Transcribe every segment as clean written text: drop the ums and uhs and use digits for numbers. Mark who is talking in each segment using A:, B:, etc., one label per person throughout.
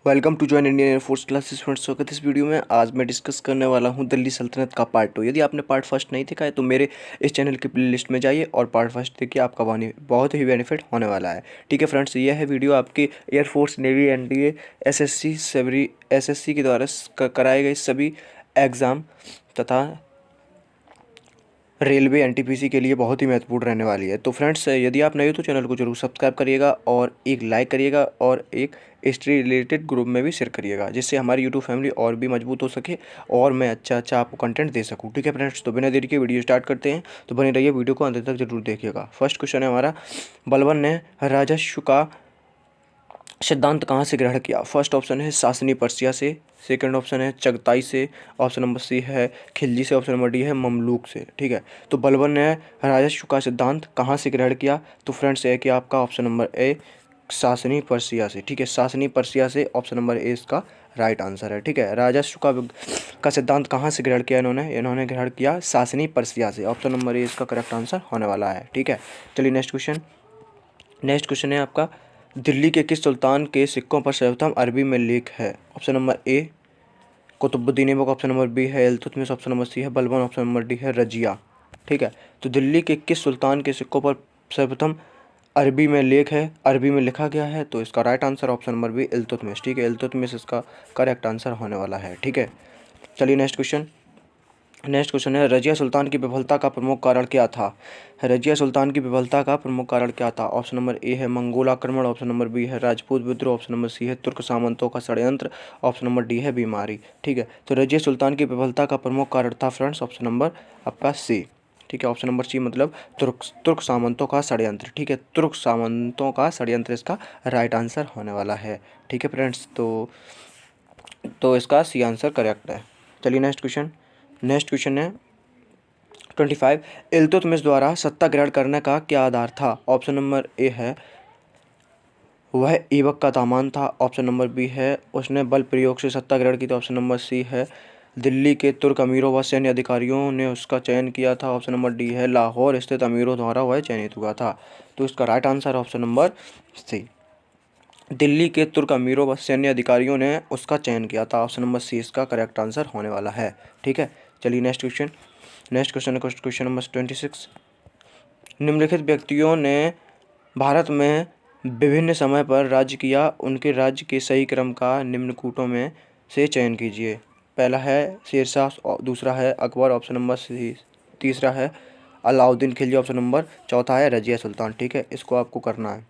A: Welcome to join Indian air force classes friends. स्वागत है इस वीडियो में। आज मैं डिस्कस करने वाला हूं दिल्ली सल्तनत का पार्ट 2। यदि आपने पार्ट फर्स्ट नहीं देखा है तो मेरे इस चैनल की प्लेलिस्ट में जाइए और पार्ट फर्स्ट देखिए, आपका बहुत ही बेनिफिट होने वाला है। ठीक है फ्रेंड्स, यह है वीडियो आपकी एयरफोर्स, नेवी, एनडीए, एसएससी सभी एसएससी के द्वारा कराए गए सभी एग्ज़ाम तथा रेलवे एनटीपीसी के लिए बहुत ही महत्वपूर्ण रहने वाली है। तो फ्रेंड्स, यदि आप नए हो तो चैनल को जरूर सब्सक्राइब करिएगा और एक लाइक करिएगा और एक हिस्ट्री रिलेटेड ग्रुप में भी शेयर करिएगा, जिससे हमारी यूट्यूब फैमिली और भी मजबूत हो सके और मैं अच्छा आपको कंटेंट दे सकूं। ठीक है फ्रेंड्स, तो बिना देरी के वीडियो स्टार्ट करते हैं। तो बने रहिए, वीडियो को अंत तक जरूर देखिएगा। फर्स्ट क्वेश्चन है हमारा, बलबन ने राजस्व का सिद्धांत कहाँ से ग्रहण किया? फर्स्ट ऑप्शन है सासनी पर्सिया से, सेकंड ऑप्शन है चगताई से, ऑप्शन नंबर सी है खिलजी से, ऑप्शन नंबर डी है ममलूक से। ठीक है, तो बलबन ने राजस्व का सिद्धांत कहाँ से ग्रहण किया? तो फ्रेंड्स है कि आपका ऑप्शन नंबर ए सासनी पर्सिया से। ठीक है, सासनी पर्सिया से, ऑप्शन नंबर ए इसका राइट आंसर है। ठीक है, राजस्व का सिद्धांत कहाँ से ग्रहण किया इन्होंने ग्रहण किया सासनी पर्सिया से। ऑप्शन नंबर ए इसका करेक्ट आंसर होने वाला है। ठीक है, चलिए नेक्स्ट क्वेश्चन है आपका, दिल्ली के किस सुल्तान के सिक्कों पर सर्वप्रथम अरबी में लेख है? Option number A Qutubuddin Aibak, option number B है इल्तुतमिश, ऑप्शन नंबर सी है बलबन, ऑप्शन नंबर डी है रजिया। ठीक है, तो दिल्ली के किस सुल्तान के सिक्कों पर सर्वप्रथम अरबी में लेख है, अरबी में लिखा गया है? तो इसका right answer option number B Iltutmish. ठीक है, इल्तुतमिश इसका करेक्ट आंसर होने वाला है। ठीक है, चलिए नेक्स्ट क्वेश्चन है, रजिया सुल्तान की विफलता का प्रमुख कारण क्या था? रजिया सुल्तान की विफलता का प्रमुख कारण क्या था? ऑप्शन नंबर ए है मंगोल आक्रमण, ऑप्शन नंबर बी है राजपूत विद्रोह, ऑप्शन नंबर सी है तुर्क सामंतों का षड्यंत्र, ऑप्शन नंबर डी है बीमारी। ठीक है, तो रजिया सुल्तान की विफलता का प्रमुख कारण था फ्रेंड्स ऑप्शन नंबर आपका सी। ठीक है, ऑप्शन नंबर सी मतलब तुर्क सामंतों का षड्यंत्र। ठीक है, तुर्क सामंतों का षड्यंत्र इसका राइट आंसर होने वाला है। ठीक है फ्रेंड्स, तो इसका सी आंसर करेक्ट है। चलिए नेक्स्ट क्वेश्चन है 25, इल्तुतमिश द्वारा सत्ता ग्रहण करने का क्या आधार था? ऑप्शन नंबर ए है वह ऐबक का दामाद था, ऑप्शन नंबर बी है उसने बल प्रयोग से सत्ता ग्रहण की थी, ऑप्शन नंबर सी है दिल्ली के तुर्क अमीरों व सैन्य अधिकारियों ने उसका चयन किया था, ऑप्शन नंबर डी है लाहौर स्थित अमीरों द्वारा वह चयनित हुआ था। तो इसका right answer option number C, Delhi के तुर्क अमीरों व सैन्य अधिकारियों ने उसका चयन किया था। ऑप्शन नंबर सी इसका करेक्ट आंसर होने वाला है। ठीक है, चलिए नेक्स्ट क्वेश्चन है क्वेश्चन नंबर 26, निम्नलिखित व्यक्तियों ने भारत में विभिन्न समय पर राज्य किया, उनके राज्य के सही क्रम का निम्नकूटों में से चयन कीजिए। पहला है शेरशाह, दूसरा है अकबर, ऑप्शन नंबर सी, तीसरा है अलाउद्दीन खिलजी, ऑप्शन नंबर चौथा है रजिया सुल्तान। ठीक है, इसको आपको करना है।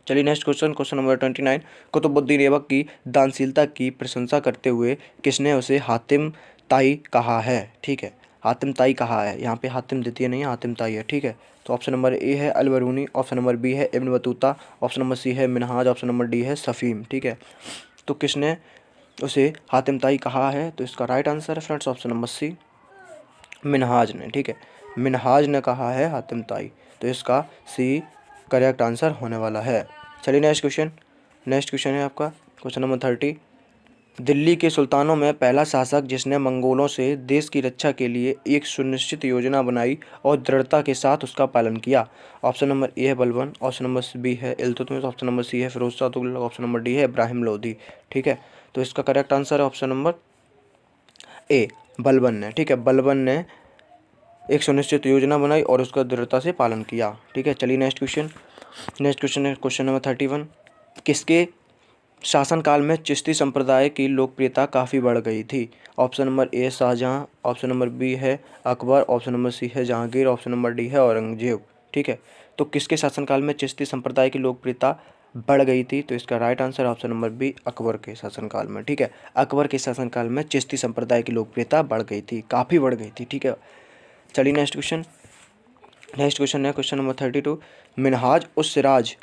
A: चलिए next question number 29, Qutubuddin Aibak की दानशीलता की प्रशंसा करते हुए किसने उसे हातिम ताई कहा है? ठीक है, हातिम ताई कहा है, यहाँ पे हातिम द्वितीय नहीं है, हातिम ताई है। ठीक है, तो ऑप्शन नंबर ए है Al Beruni, option number B है Ibn Battuta, option number C है मिनहाज, ऑप्शन नंबर डी है सफ़ीम। ठीक है, तो किसने उसे हातिम ताई कहा है? तो इसका राइट आंसर है friends option number C, Minhaj ने। ठीक है, मिनहाज ने कहा है हातिम ताई, तो इसका सी करेक्ट आंसर होने वाला है। चलिए नेक्स्ट क्वेश्चन है आपका क्वेश्चन नंबर 30, दिल्ली के सुल्तानों में पहला शासक जिसने मंगोलों से देश की रक्षा के लिए एक सुनिश्चित योजना बनाई और दृढ़ता के साथ उसका पालन किया। ऑप्शन नंबर ए है बलबन, ऑप्शन नंबर बी है इल्तुतमिश, ऑप्शन नंबर सी है Firoz Shah Tughlaq, option number D है इब्राहिम लोदी। ठीक है, तो इसका करेक्ट आंसर है ऑप्शन नंबर ए बलबन ने। ठीक है, बलबन ने एक सुनिश्चित योजना बनाई और उसका दृढ़ता से पालन किया। ठीक है, चलिए नेक्स्ट क्वेश्चन है क्वेश्चन नंबर 31, किसके शासनकाल में चिश्ती संप्रदाय की लोकप्रियता काफ़ी बढ़ गई थी? Option number A Shahjahan, option number B है अकबर, ऑप्शन नंबर सी है जहांगीर, ऑप्शन नंबर डी है औरंगजेब। ठीक है, तो किसके शासनकाल में चिश्ती संप्रदाय की लोकप्रियता बढ़ गई थी? तो इसका right answer option number B Akbar के शासनकाल में। ठीक है, अकबर के शासनकाल में चिश्ती संप्रदाय की लोकप्रियता बढ़ गई थी, काफ़ी बढ़ गई थी। ठीक है, चलिए नेक्स्ट क्वेश्चन है क्वेश्चन नंबर 32, मिनहाज उस सिराज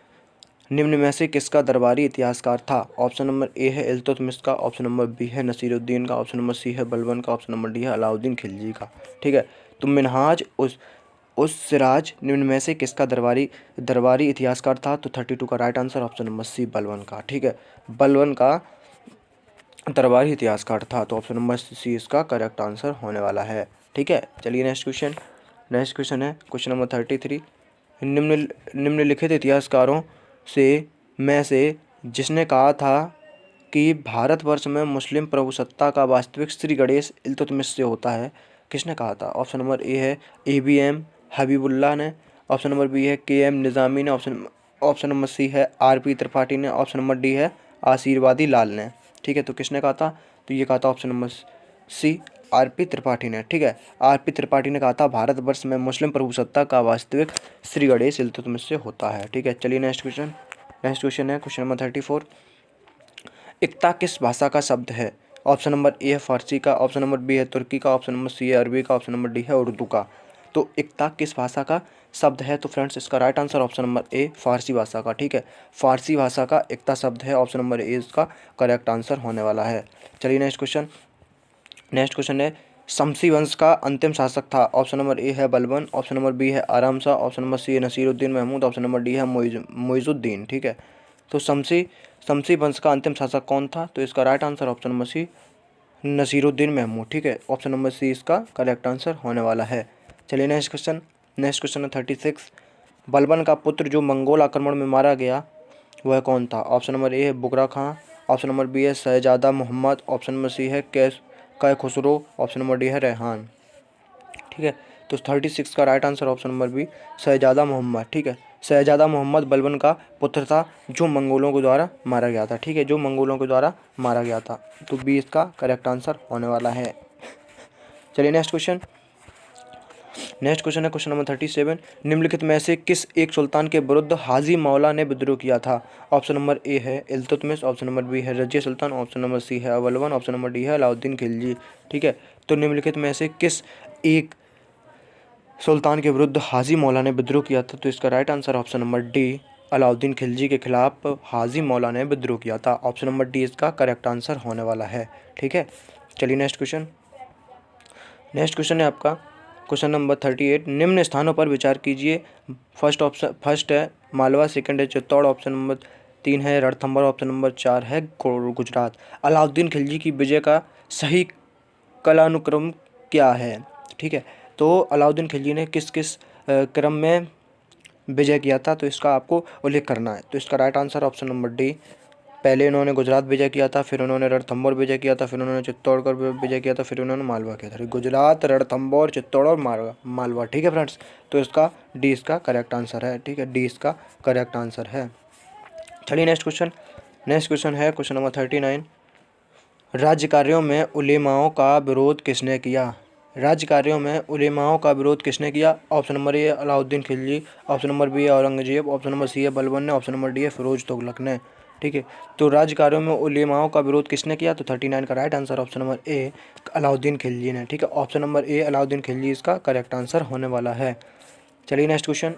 A: निम्न में से किसका दरबारी इतिहासकार था? ऑप्शन नंबर ए है इल्तुतमिश का, ऑप्शन नंबर बी है नसीरुद्दीन का, ऑप्शन नंबर सी है बलबन का, ऑप्शन नंबर डी है अलाउद्दीन खिलजी का। ठीक है, तो मिनहाज उस सिराज निम्न में से किसका दरबारी इतिहासकार था? तो 32 का right answer option number C Balban का। ठीक है, बलबन का दरबारी इतिहासकार था, तो ऑप्शन नंबर सी इसका करेक्ट आंसर होने वाला है। ठीक है, चलिए नेक्स्ट क्वेश्चन है क्वेश्चन नंबर 33, निम्नलिखित इतिहासकारों से जिसने कहा था कि भारतवर्ष में मुस्लिम प्रभुसत्ता का वास्तविक श्री गणेश इल्तुतमिश से होता है, किसने कहा था? ऑप्शन नंबर ए है ABM हबीबुल्लाह ने, ऑप्शन नंबर बी है KM निज़ामी ने, ऑप्शन नंबर सी है RP त्रिपाठी ने, ऑप्शन नंबर डी है आशीर्वादी लाल ने। ठीक है, तो किसने कहा था? तो ये कहा था option number C RP Tripathi ने। ठीक है, RP त्रिपाठी ने कहा था भारतवर्ष में मुस्लिम प्रभुसत्ता का वास्तविक श्री गणेश इल्तुतमिश से होता है। ठीक है, चलिए नेक्स्ट क्वेश्चन है क्वेश्चन नंबर 34। इक्ता किस भाषा का शब्द है? ऑप्शन नंबर ए है फारसी का, ऑप्शन नंबर बी है तुर्की का, ऑप्शन नंबर सी है अरबी का, ऑप्शन नंबर डी है उर्दू का। तो इक्ता किस भाषा का शब्द है? तो फ्रेंड्स इसका right answer option number A फारसी भाषा का। ठीक है, फारसी भाषा का इक्ता शब्द है, ऑप्शन नंबर ए इसका करेक्ट आंसर होने वाला है। चलिए नेक्स्ट क्वेश्चन है शमसी वंश का अंतिम शासक था। ऑप्शन नंबर ए है बलबन, ऑप्शन नंबर बी है आराम शाह, ऑप्शन नंबर सी है Nasiruddin Mahmud, option number D है मुइजुद्दीन। ठीक है, तो शमसी वंश का अंतिम शासक कौन था? तो इसका right answer option number C Nasiruddin Mahmud. ठीक है, ऑप्शन नंबर सी इसका करेक्ट आंसर होने वाला है। चलिए नेक्स्ट क्वेश्चन है 36। बलबन का पुत्र जो मंगोल आक्रमण में मारा गया वह कौन था? ऑप्शन नंबर ए है बुगरा खां, ऑप्शन नंबर बी है शहजादा मोहम्मद, ऑप्शन नंबर सी है कै खुसरो, ऑप्शन नंबर डी है रेहान। ठीक है, तो 36 का right answer option number B Shahzada Mohammad. ठीक है, शहजादा मोहम्मद बलबन का पुत्र था जो मंगोलों के द्वारा मारा गया था। ठीक है, जो मंगोलों के द्वारा मारा गया था, तो बी इसका करेक्ट आंसर होने वाला है। चलिए नेक्स्ट क्वेश्चन है क्वेश्चन नंबर 37। निम्नलिखित में से किस एक सुल्तान के विरुद्ध हाजी मौला ने विद्रोह किया था? ऑप्शन नंबर ए है इल्तुतमिश, ऑप्शन नंबर बी है Razia Sultan, option number C है अवलवन, ऑप्शन नंबर डी है अलाउद्दीन खिलजी। ठीक है, तो निम्नलिखित में से किस एक सुल्तान के विरुद्ध हाजी मौला ने विद्रोह किया था? तो इसका right answer option number D Alauddin Khilji के खिलाफ हाजी मौला ने विद्रोह किया था। ऑप्शन नंबर डी इसका करेक्ट आंसर होने वाला है। ठीक है, चलिए नेक्स्ट क्वेश्चन है आपका क्वेश्चन नंबर 38। निम्न स्थानों पर विचार कीजिए। फर्स्ट है मालवा, सेकंड है चित्तौड़, ऑप्शन नंबर 3 है रणथंभौर, ऑप्शन नंबर 4 है गुजरात। अलाउद्दीन खिलजी की विजय का सही कालानुक्रम क्या है? ठीक है, तो अलाउद्दीन खिलजी ने किस किस क्रम में विजय किया था? तो इसका आपको उल्लेख करना है। तो इसका right answer option number D, पहले इन्होंने गुजरात विजय किया था, फिर उन्होंने रणथंभौर विजय किया था, फिर उन्होंने चित्तौड़गढ़ विजय किया था, फिर उन्होंने मालवा किया था। गुजरात, रणथंभौर, चित्तौड़ और मालवा। ठीक है फ्रेंड्स, तो इसका डी इसका करेक्ट आंसर है। ठीक है, डी इसका करेक्ट आंसर है। चलिए नेक्स्ट क्वेश्चन है क्वेश्चन नंबर 39। राज्य कार्यों में उलेमाओं का विरोध किसने किया? राज्य कार्यों में उलेमाओं का विरोध किसने किया? Option number A Alauddin Khilji, option number B है औरंगजेब, ऑप्शन नंबर सी है बलबन ने, ऑप्शन नंबर डी है फिरोज तुगलक ने। ठीक है, तो राज्य कार्यों में उलेमाओं का विरोध किसने किया? तो 39 का right answer option number A Alauddin Khilji ने। ठीक है, option number A Alauddin Khilji इसका करेक्ट आंसर होने वाला है। चलिए नेक्स्ट क्वेश्चन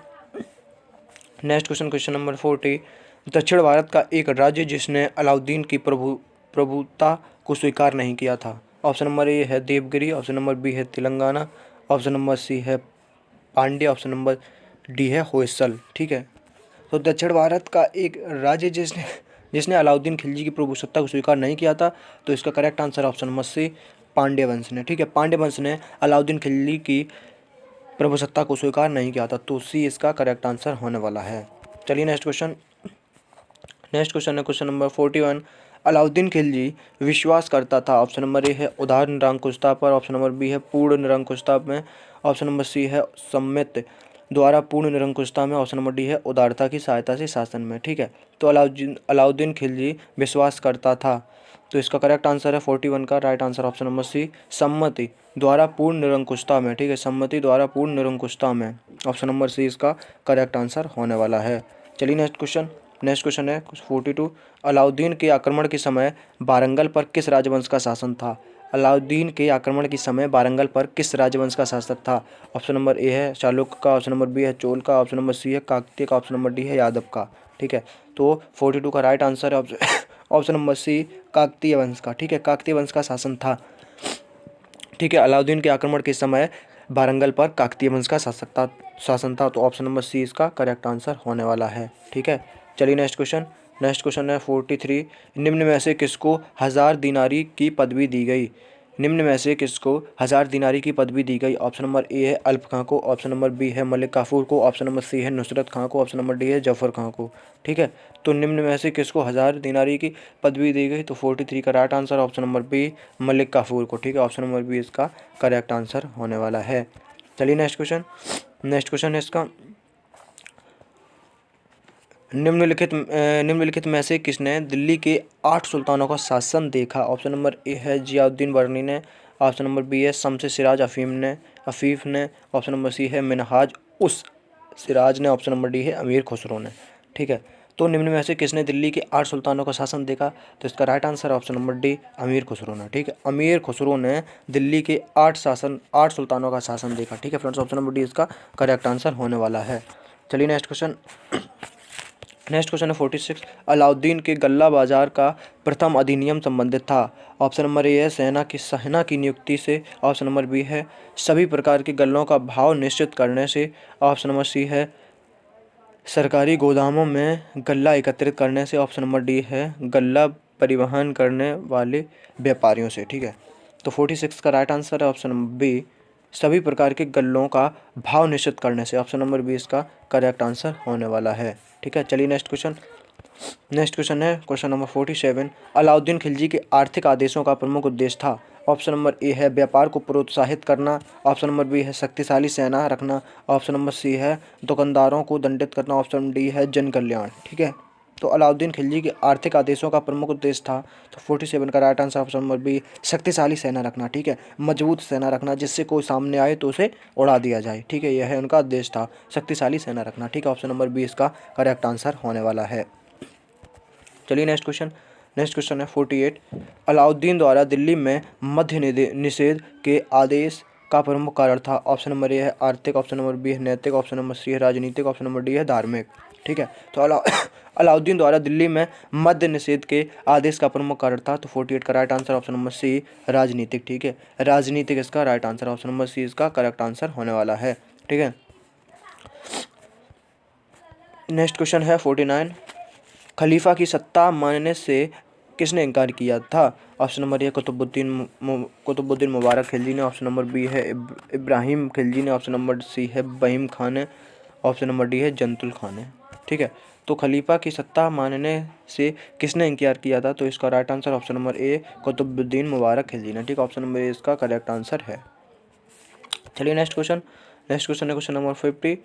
A: नंबर 40। दक्षिण भारत का एक राज्य जिसने अलाउद्दीन की प्रभुता को स्वीकार नहीं किया था। ऑप्शन नंबर ए है देवगिरी, ऑप्शन नंबर बी है तेलंगाना, ऑप्शन नंबर सी है पांड्या, ऑप्शन नंबर डी है होयसल। ठीक है, तो दक्षिण भारत का एक राज्य जिसने अलाउद्दीन खिलजी की प्रभुसत्ता को स्वीकार नहीं किया था, तो इसका correct answer option number C Pandya वंश ने। ठीक है, पांड्य वंश ने अलाउद्दीन खिलजी की प्रभुसत्ता को स्वीकार नहीं किया था, तो सी इसका करेक्ट आंसर होने वाला है। चलिए नेक्स्ट क्वेश्चन है क्वेश्चन नंबर 41। अलाउद्दीन खिलजी विश्वास करता था। ऑप्शन नंबर ए है उदार निरंकुशता पर, ऑप्शन नंबर बी है पूर्ण निरंकुशता में, ऑप्शन नंबर सी है सम्मित द्वारा पूर्ण निरंकुशता में, ऑप्शन नंबर डी है उदारता की सहायता से शासन में। ठीक है, तो अलाउद्दीन खिलजी विश्वास करता था, तो इसका करेक्ट आंसर है 41 का right answer option number C सम्मति द्वारा पूर्ण निरंकुशता में। ठीक है, सम्मति द्वारा पूर्ण निरंकुशता में, ऑप्शन नंबर सी इसका करेक्ट आंसर होने वाला है। चलिए नेक्स्ट क्वेश्चन है 42। अलाउद्दीन के आक्रमण के समय वारंगल पर किस राजवंश का शासन था? अलाउद्दीन के आक्रमण के समय वारंगल पर किस राजवंश का शासक था? ऑप्शन नंबर ए है चालुक्य का, ऑप्शन नंबर बी है चोल का, ऑप्शन नंबर सी है काकतीय का, ऑप्शन नंबर डी है यादव का। ठीक है, तो 42 का राइट आंसर है ऑप्शन नंबर सी काकतीय वंश का। ठीक है, काकतीय वंश का शासन था। ठीक है, अलाउद्दीन के आक्रमण के समय वारंगल पर काकतीय वंश का शासन था, तो ऑप्शन नंबर सी इसका करेक्ट आंसर होने वाला है। ठीक है, चलिए नेक्स्ट क्वेश्चन है 43। निम्न में से किसको 1000 दिनारी की पदवी दी गई? निम्न में से किसको 1000 दिनारी की पदवी दी गई? ऑप्शन नंबर ए है अल्प खां को, ऑप्शन नंबर बी है मलिक काफूर को, ऑप्शन नंबर सी है नुसरत खां को, ऑप्शन नंबर डी है जफर खां को। ठीक है, तो निम्न में से किसको 1000 दिनारी की पदवी दी गई? तो 43 का right answer option number B Malik Kafur को। ठीक है, ऑप्शन नंबर बी इसका करेक्ट आंसर होने वाला है। चलिए नेक्स्ट क्वेश्चन है इसका, निम्नलिखित में से किसने दिल्ली के 8 सुल्तानों का शासन देखा? ऑप्शन नंबर ए है जियाउद्दीन बरनी ने, ऑप्शन नंबर बी है शम्स सिराज अफीफ ने, ऑप्शन नंबर सी है मिनहाज उस सिराज ने, ऑप्शन नंबर डी है अमीर खुसरो ने। ठीक है, तो निम्न में से किसने दिल्ली के 8 सुल्तानों का शासन देखा? तो इसका right answer option number D अमीर खुसरो ने। ठीक है, अमीर खुसरो ने दिल्ली के 8 सुल्तानों का शासन देखा। ठीक है फ्रेंड्स, ऑप्शन नंबर डी इसका करेक्ट आंसर होने वाला है। चलिए नेक्स्ट क्वेश्चन है 46। अलाउद्दीन के गल्ला बाजार का प्रथम अधिनियम संबंधित था? ऑप्शन नंबर ए है सेना की नियुक्ति से, ऑप्शन नंबर बी है सभी प्रकार के गल्लों का भाव निश्चित करने से, ऑप्शन नंबर सी है सरकारी गोदामों में गल्ला एकत्रित करने से, ऑप्शन नंबर डी है गल्ला परिवहन करने वाले व्यापारियों से। ठीक है, तो 46 का राइट आंसर है ऑप्शन नंबर बी सभी प्रकार के गल्लों का भाव निश्चित करने से, ऑप्शन नंबर बी इसका करेक्ट आंसर होने वाला है। ठीक है, चलिए नेक्स्ट क्वेश्चन है क्वेश्चन नंबर 47। अलाउद्दीन खिलजी के आर्थिक आदेशों का प्रमुख उद्देश्य था? ऑप्शन नंबर ए है व्यापार को प्रोत्साहित करना, ऑप्शन नंबर बी है शक्तिशाली सेना रखना, ऑप्शन नंबर सी है दुकानदारों को दंडित करना, ऑप्शन डी है जन कल्याण। ठीक है, तो अलाउद्दीन खिलजी के आर्थिक आदेशों का प्रमुख उद्देश्य था, तो 47 का right answer option number B शक्तिशाली सेना रखना। ठीक है, मजबूत सेना रखना जिससे कोई सामने आए तो उसे उड़ा दिया जाए। ठीक है, यह है उनका उद्देश्य था, शक्तिशाली सेना रखना। ठीक है, ऑप्शन नंबर बी इसका करेक्ट आंसर होने वाला है। चलिए नेक्स्ट क्वेश्चन है 48। अलाउद्दीन द्वारा दिल्ली में मद्य निषेध के आदेश का प्रमुख कारण था? ऑप्शन नंबर ए है आर्थिक, ऑप्शन नंबर बी है नैतिक, ऑप्शन नंबर सी है राजनीतिक, ऑप्शन नंबर डी है धार्मिक। ठीक है, तो अलाउद्दीन द्वारा दिल्ली में मद्य निषेध के आदेश का प्रमुख कारण था, तो 48 का right answer option number C राजनीतिक। ठीक है, राजनीतिक इसका right answer, option number C इसका करेक्ट आंसर होने वाला है। ठीक है, नेक्स्ट क्वेश्चन है 49। खलीफा की सत्ता मानने से किसने इनकार किया था? Option number A Qutbuddin Mubarak Khilji ने, ऑप्शन नंबर बी है इब्राहिम खिलजी ने, ऑप्शन नंबर सी है बहीम खान ने, ऑप्शन नंबर डी है जंतुल खान ने। ठीक है, तो खलीफा की सत्ता मानने से किसने इनकार किया था? तो इसका right answer option number A Qutbuddin Mubarak Khilji ने। ठीक है, ऑप्शन नंबर ए इसका करेक्ट आंसर है। चलिए नेक्स्ट क्वेश्चन है क्वेश्चन नंबर 50।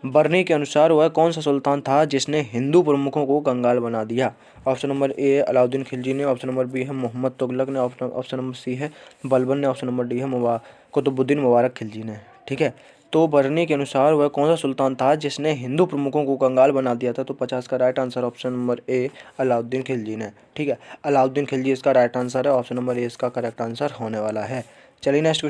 A: बरनी के अनुसार वह कौन सा सुल्तान था जिसने हिंदू प्रमुखों को कंगाल बना दिया? Option number A Alauddin Khilji ने, ऑप्शन नंबर बी है मोहम्मद तुगलक ने, ऑप्शन नंबर सी है बलबन ने, ऑप्शन नंबर डी है कुतुबुद्दीन मुबारक खिलजी ने। ठीक है, तो बरनी के अनुसार वह कौन सा सुल्तान था जिसने हिंदू प्रमुखों को कंगाल बना दिया था? तो 50 का right answer option number A Alauddin Khilji ने। ठीक है, अलाउद्दीन खिलजी इसका राइट आंसर है, ऑप्शन नंबर ए इसका करेक्ट आंसर होने वाला है। चलिए नेक्स्ट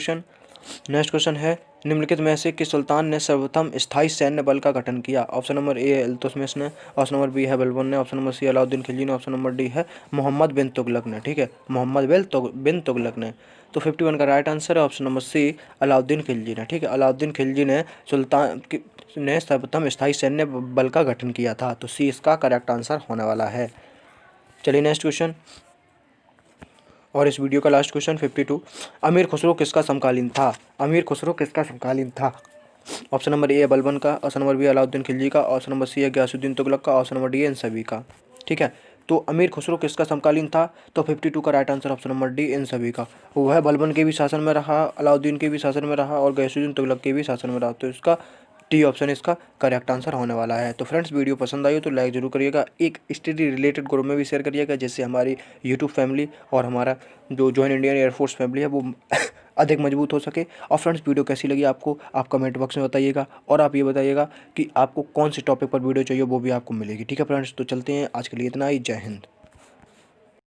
A: क्वेश्चन है निम्नलिखित में से किस सुल्तान ने सर्वप्रथम स्थायी सैन्य बल का गठन किया? ऑप्शन नंबर ए इल्तुतमिश ने, ऑप्शन नंबर बी है बलबन ने, option number C Alauddin Khilji ने, ऑप्शन नंबर डी है मोहम्मद बिन तुगलक ने। ठीक है, मोहम्मद बिन तुगलक ने। तो 51 का राइट आंसर है option number C Alauddin Khilji ने। ठीक है, अलाउद्दीन खिलजी ने सर्वप्रथम स्थायी सैन्य बल का गठन किया था, तो सी इसका करेक्ट आंसर होने वाला है। चलिए नेक्स्ट क्वेश्चन और इस वीडियो का लास्ट क्वेश्चन 52। अमीर खुसरो किसका समकालीन था? अमीर खुसरो किसका समकालीन था? ऑप्शन नंबर ए है बलबन का, option number B Alauddin Khilji का, ऑप्शन नंबर सी है गयासुद्दीन तुगलक का, ऑप्शन नंबर डी है इन सभी का। ठीक है, तो अमीर खुसरो किसका समकालीन था? तो 52 का right answer option number D इन सभी का। वह बलबन के भी शासन में रहा, अलाउद्दीन के भी शासन में रहा और गयासुद्दीन तुगलक के भी शासन में रहा, तो इसका डी ऑप्शन इसका करेक्ट आंसर होने वाला है। तो फ्रेंड्स, वीडियो पसंद आई हो तो लाइक जरूर करिएगा, एक स्टडी रिलेटेड ग्रुप में भी शेयर करिएगा जिससे हमारी यूट्यूब फैमिली और हमारा जो जॉइन इंडियन एयरफोर्स फैमिली है वो अधिक मजबूत हो सके। और फ्रेंड्स, वीडियो कैसी लगी आपको आप कमेंट बॉक्स में बताइएगा और आप ये बताइएगा कि आपको कौन से टॉपिक पर वीडियो चाहिए वो भी आपको मिलेगी। ठीक है फ्रेंड्स, तो चलते हैं, आज के लिए इतना ही। जय हिंद।